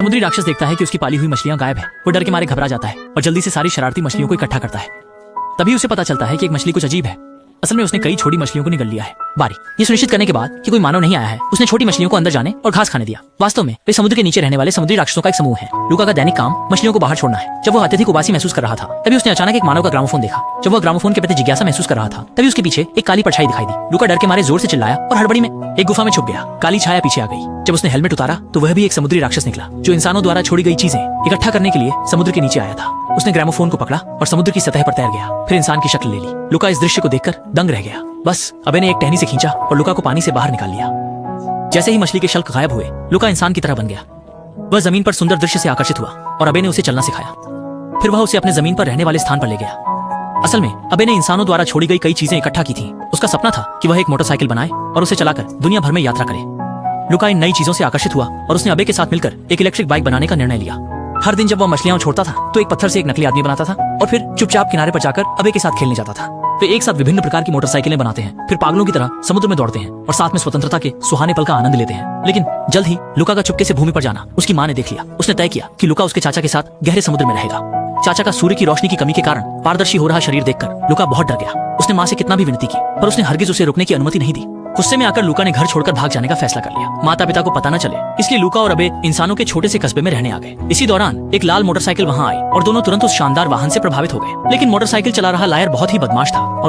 समुद्री राक्षस देखता है कि उसकी पाली हुई मछलियां गायब है। वो डर के मारे घबरा जाता है और जल्दी से सारी शरारती मछलियों को इकट्ठा करता है। तभी उसे पता चलता है कि एक मछली कुछ अजीब है। असल में उसने कई छोटी मछलियों को निगल लिया है। बारी ये सुनिश्चित करने के बाद कि कोई मानव नहीं आया है, उसने छोटी मछलियों को अंदर जाने और घास खाने दिया। वास्तव में वे समुद्र के नीचे रहने वाले समुद्री राक्षसों का एक समूह है। लूका का दैनिक काम मछलियों को बाहर छोड़ना है। जब वो अत्यधिक उबासी महसूस कर रहा था, तभी उसने अचानक एक मानव का ग्रामोफोन देखा। जब वह ग्रामोफोन के प्रति जिज्ञासा महसूस कर रहा था, तभी उसके पीछे एक काली परछाई दिखाई दी। लूका डर के मारे जोर से चिल्लाया और हड़बड़ी में एक गुफा में छुप गया। काली छाया पीछे आ गई। जब उसने हेलमेट उतारा तो वह भी एक समुद्री राक्षस निकला, जो इंसानों द्वारा छोड़ी गई चीजें इकट्ठा करने के लिए समुद्र के नीचे आया था। उसने ग्रामोफोन को पकड़ा और समुद्र की सतह पर तैर गया, फिर इंसान की शक्ल ले ली। लूका इस दृश्य को देखकर दंग रह गया। बस अबे ने एक टहनी से खींचा और लूका को पानी से बाहर निकाल लिया। जैसे ही मछली के शल्क गायब हुए, लूका इंसान की तरह बन गया। वह जमीन पर सुंदर दृश्य से आकर्षित हुआ और अबे ने उसे चलना सिखाया। फिर वह उसे अपने जमीन पर रहने वाले स्थान पर ले गया। असल में अबे ने इंसानों द्वारा छोड़ी गई कई चीजें इकट्ठा की थी। उसका सपना था कि वह एक मोटरसाइकिल बनाए और उसे चलाकर दुनिया भर में यात्रा करे। लूका इन नई चीजों से आकर्षित हुआ और उसने अबे के साथ मिलकर एक इलेक्ट्रिक बाइक बनाने का निर्णय लिया। हर दिन जब वह मछलियां छोड़ता था तो एक पत्थर से एक नकली आदमी बनाता था और फिर चुपचाप किनारे पर जाकर अबे के साथ खेलने जाता था। वे एक साथ विभिन्न प्रकार की मोटरसाइकिलें बनाते हैं, फिर पागलों की तरह समुद्र में दौड़ते हैं और साथ में स्वतंत्रता के सुहाने पल का आनंद लेते हैं। लेकिन जल्द ही लूका का चुपके से भूमि पर जाना उसकी मां ने देख लिया। उसने तय किया कि लूका उसके चाचा के साथ गहरे समुद्र में रहेगा। चाचा का सूर्य की रोशनी की कमी के कारण पारदर्शी हो रहा शरीर देखकर लूका बहुत डर गया। उसने मां से कितना भी विनती की, पर उसने हरगिज उसे रुकने की अनुमति नहीं दी। गुस्से में आकर लूका ने घर छोड़कर भाग जाने का फैसला कर लिया। माता पिता को पता न चले, इसलिए लूका और अबे इंसानों के छोटे से कस्बे में रहने आ गए। इसी दौरान एक लाल मोटरसाइकिल वहां आई और दोनों तुरंत उस शानदार वाहन से प्रभावित हो गए। लेकिन मोटरसाइकिल चला रहा लायर बहुत ही बदमाश था और